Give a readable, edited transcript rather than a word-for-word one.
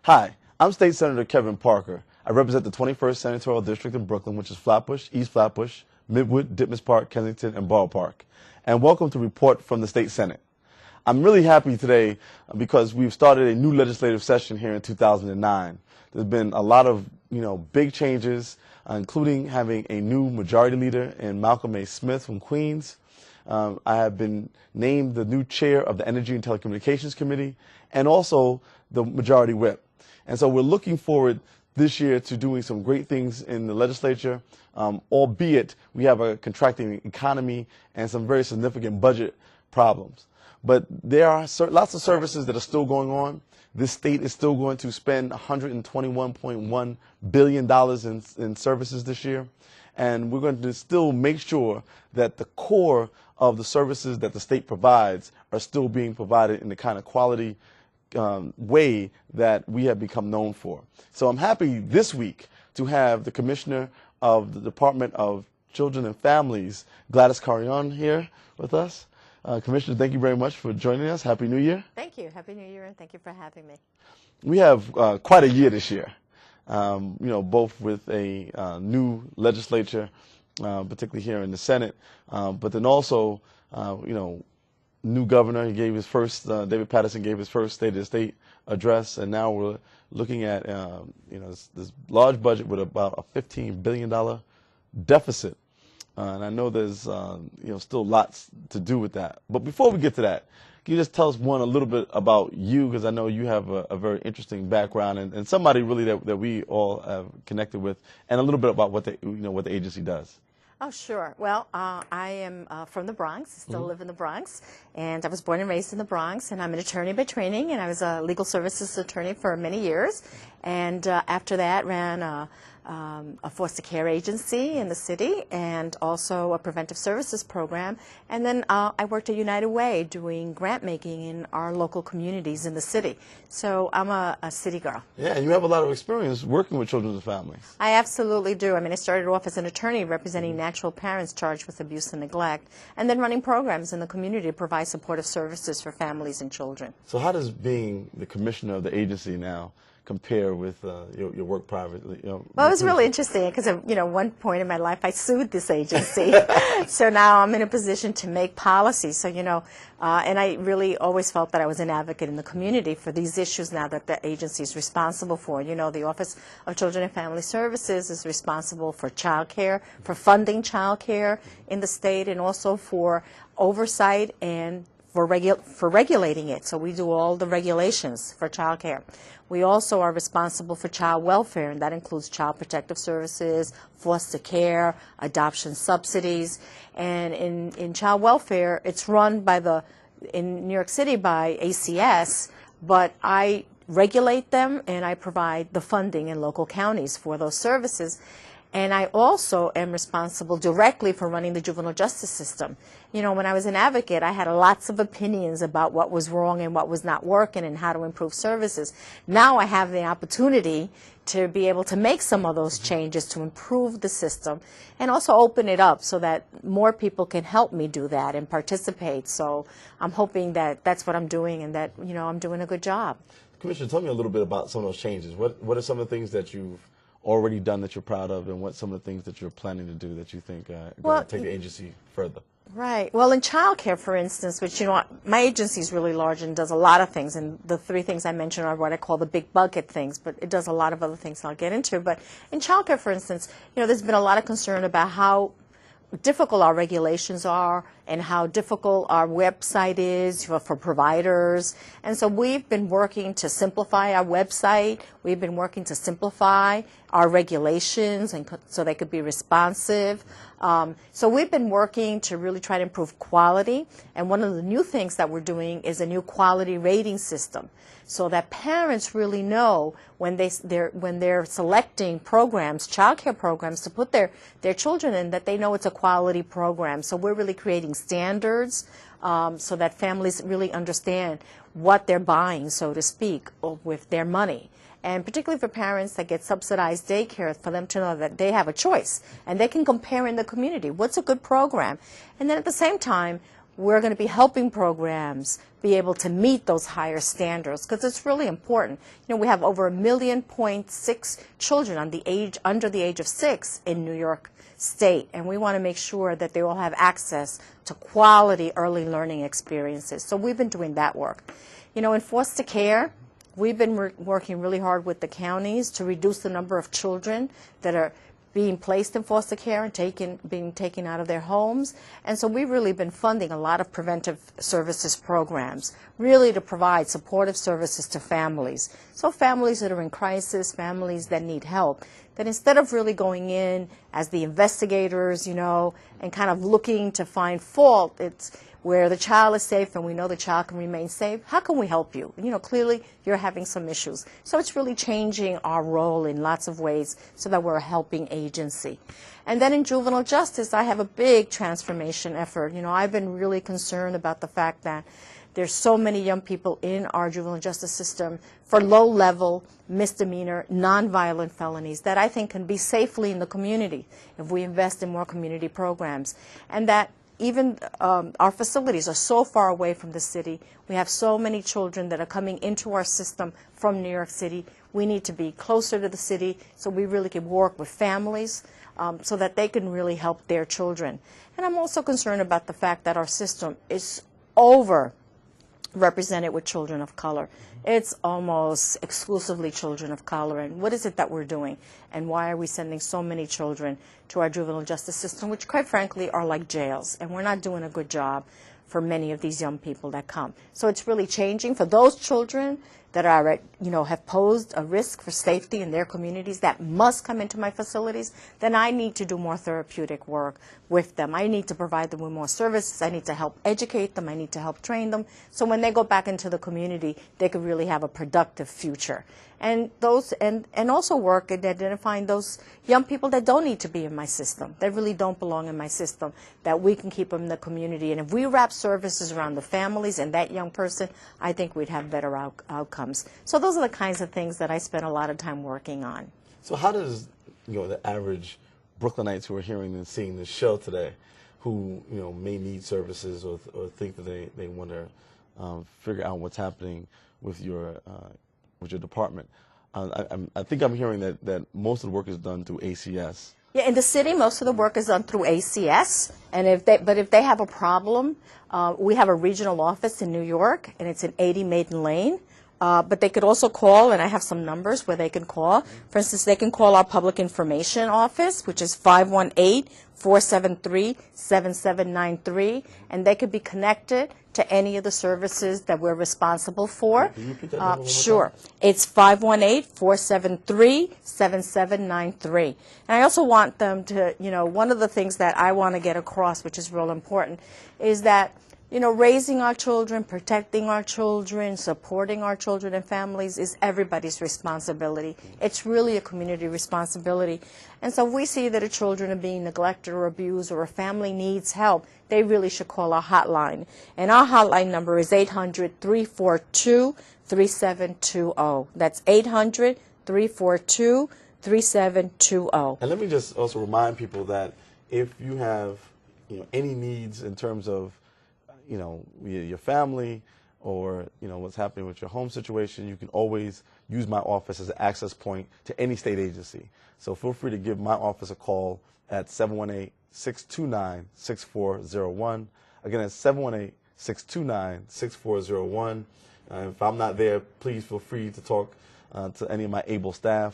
Hi, I'm State Senator Kevin Parker. I represent the 21st Senatorial District in Brooklyn, which is Flatbush, East Flatbush, Midwood, Ditmas Park, Kensington, and Borough Park. And welcome to Report from the State Senate. I'm really happy today because we've started a new legislative session here in 2009. There's been a lot of, big changes, including having a new majority leader in Malcolm A. Smith from Queens. I have been named the new chair of the Energy and Telecommunications Committee and also the majority whip. And so we're looking forward this year to doing some great things in the legislature, albeit we have a contracting economy and some very significant budget problems. But there are lots of services that are still going on. This state is still going to spend $121.1 billion in services this year. And we're going to still make sure that the core of the services that the state provides are still being provided in the kind of quality way that we have become known for. So I'm happy this week to have the Commissioner of the Department of Children and Families, Gladys Carrion, here with us. Commissioner, thank you very much for joining us. Happy New Year. Thank you. Happy New Year, and thank you for having me. We have quite a year this year, both with a new legislature, particularly here in the Senate, but then also, new governor. He gave his first, David Paterson gave his first State of the State address, and now we're looking at, this large budget with about a $15 billion deficit. And I know there's, still lots to do with that. But before we get to that, can you just tell us, a little bit about you? Because I know you have a very interesting background and somebody really that we all have connected with, and a little bit about what the agency does. Oh, sure. Well, I am from the Bronx, still live in the Bronx, and I was born and raised in the Bronx, and I'm an attorney by training, and I was a legal services attorney for many years, and after that ran a foster care agency in the city and also a preventive services program, and then I worked at United Way doing grant making in our local communities in the city. So I'm a city girl. Yeah, and you have a lot of experience working with children and families. I absolutely do. I mean, I started off as an attorney representing natural parents charged with abuse and neglect, and then running programs in the community to provide supportive services for families and children. So how does being the commissioner of the agency now compare with your work privately? Well, it was really interesting because at one point in my life I sued this agency. So now I'm in a position to make policy. So, and I really always felt that I was an advocate in the community for these issues now that the agency is responsible for. The Office of Children and Family Services is responsible for child care, for funding child care in the state, and also for oversight and for regulating it. So we do all the regulations for child care. We also are responsible for child welfare, and that includes child protective services, foster care, adoption subsidies. And in child welfare, it's run in New York City by ACS, but I regulate them and I provide the funding in local counties for those services. And I also am responsible directly for running the juvenile justice system. When I was an advocate, I had lots of opinions about what was wrong and what was not working and how to improve services. Now I have the opportunity to be able to make some of those changes to improve the system and also open it up so that more people can help me do that and participate. So I'm hoping that that's what I'm doing and that, I'm doing a good job. Commissioner, tell me a little bit about some of those changes. What are some of the things that you've already done that you're proud of, and what's some of the things that you're planning to do that you think are going to take the agency further? Right. Well, in child care, for instance, which, my agency is really large and does a lot of things, and the three things I mentioned are what I call the big bucket things, but it does a lot of other things I'll get into. But in child care, for instance, there's been a lot of concern about how difficult our regulations are and how difficult our website is for providers. And so we've been working to simplify our website. We've been working to simplify our regulations and so they could be responsive. So we've been working to really try to improve quality. And one of the new things that we're doing is a new quality rating system, so that parents really know when they're selecting programs, child care programs, to put their children in, that they know it's a quality program. So we're really creating standards so that families really understand what they're buying, so to speak, with their money. And particularly for parents that get subsidized daycare, for them to know that they have a choice and they can compare in the community. What's a good program? And then at the same time, we're going to be helping programs be able to meet those higher standards, because it's really important. You know, we have over 1.6 million children under the age of 6 in New York State, and we want to make sure that they all have access to quality early learning experiences. So we've been doing that work. You know, in foster care, we've been working really hard with the counties to reduce the number of children that are being placed in foster care and being taken out of their homes. And so we've really been funding a lot of preventive services programs, really to provide supportive services to families. So families that are in crisis, families that need help, that instead of really going in as the investigators, you know, and kind of looking to find fault, it's where the child is safe and we know the child can remain safe. How can we help you? You know, clearly you're having some issues. So it's really changing our role in lots of ways so that we're a helping agency. And then in juvenile justice, I have a big transformation effort. You know, I've been really concerned about the fact that there's so many young people in our juvenile justice system for low-level misdemeanor, nonviolent felonies that I think can be safely in the community if we invest in more community programs. And that even our facilities are so far away from the city. We have so many children that are coming into our system from New York City. We need to be closer to the city so we really can work with families so that they can really help their children. And I'm also concerned about the fact that our system is overrepresented with children of color. It's almost exclusively children of color. And what is it that we're doing? And why are we sending so many children to our juvenile justice system, which quite frankly are like jails? And we're not doing a good job for many of these young people that come. So it's really changing for those children that are, you know, have posed a risk for safety in their communities that must come into my facilities. Then I need to do more therapeutic work with them. I need to provide them with more services. I need to help educate them. I need to help train them. So when they go back into the community, they could really have a productive future. And those, and also work at identifying those young people that don't need to be in my system, that really don't belong in my system, that we can keep them in the community. And if we wrap services around the families and that young person, I think we'd have better outcomes. So those are the kinds of things that I spend a lot of time working on. So how does, you know, the average Brooklynites who are hearing and seeing this show today, who, you know, may need services or think that they want to figure out what's happening with your department, I think I'm hearing that most of the work is done through ACS. Yeah, in the city, most of the work is done through ACS. And if they have a problem, we have a regional office in New York, and it's in 80 Maiden Lane. But they could also call, and I have some numbers where they can call. For instance, they can call our public information office, which is 518-473-7793, and they could be connected to any of the services that we're responsible for. Can you repeat that number one more Sure. time? It's 518-473-7793. And I also want them to, you know, one of the things that I want to get across, which is real important, is that, you know, raising our children, protecting our children, supporting our children and families is everybody's responsibility. It's really a community responsibility. And so if we see that a children are being neglected or abused or a family needs help, they really should call our hotline. And our hotline number is 800-342-3720. That's 800-342-3720. And let me just also remind people that if you have, you know, any needs in terms of, you know, your family or, you know, what's happening with your home situation, you can always use my office as an access point to any state agency. So feel free to give my office a call at 718-629-6401. Again, that's 718-629-6401. If I'm not there, please feel free to talk to any of my able staff.